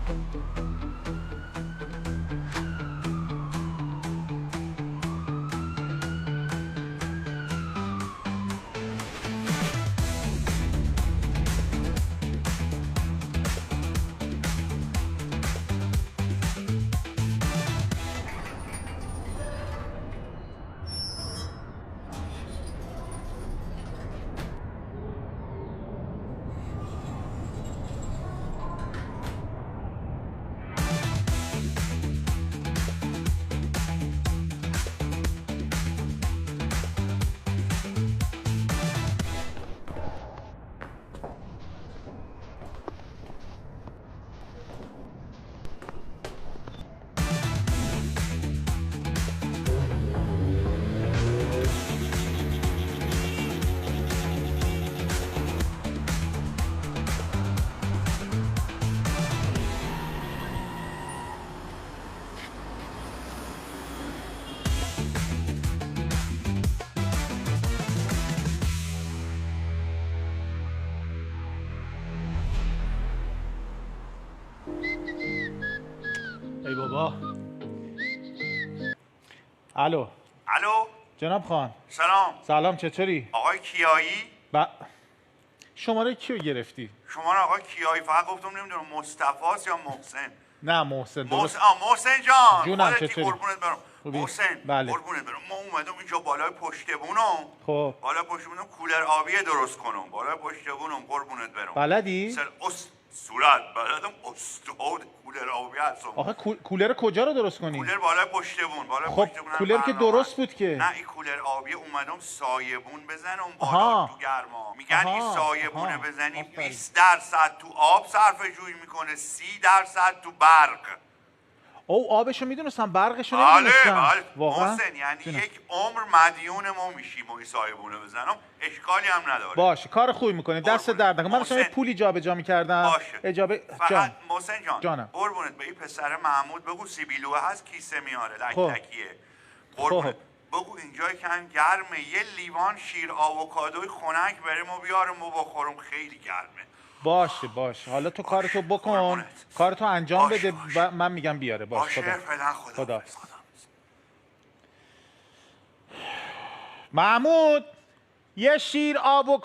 ای بابا. الو. الو. جناب خان. سلام چطوری؟ آقای کیایی؟ شماره کیو گرفتی؟ شماره آقای کیایی، فقط گفتم نمیدونم مصطفی یا محسن. نه محسن. درست. محسن جان. جونم چطوری؟ قربونت برم. محسن. بله. قربونت برم. ما اومدم اینجا بالای پشتبونم. خب. بالای پشتبونم کولر آبی درست کنم. بالای پشتبونم قربونت برم. بلدی؟ صورت بلدم استاد کولر آبی هستم. آخه کولر کجا رو درست کنی؟ کولر بالای پشتبون. خب کولر که درست بود که. نه این کولر آبی اومدم سایبون بزنم بالا تو گرما. میگن این سایبونه بزنی 20% تو آب صرفه جویی میکنه، 30% تو برق. او آبشو میدونستم، برقشو نمیدونستم. بله محسن یعنی یک عمر مدیون ما میشیم و این سایبونه بزنم، اشکالی هم نداره. باشه کار خوبی میکنی، دست درد نکنه. من داشتم یه پولی جابجا میکردم. باشه. جان. محسن جانم. قربونت به این پسر محمود بگو سیبیلوه هست کیسه میاره لک‌لکیه. قربونت بگو اینجا کم گرمه، یه لیوان شیر آووکادوی خنک بریم و بیارم و بخورم، خیلی گرمه. باشه حالا تو کارتو بکن، کارتو انجام بده. من میگم بیاره. باشه فعلا. خدا. محمود یه شیر آووکادو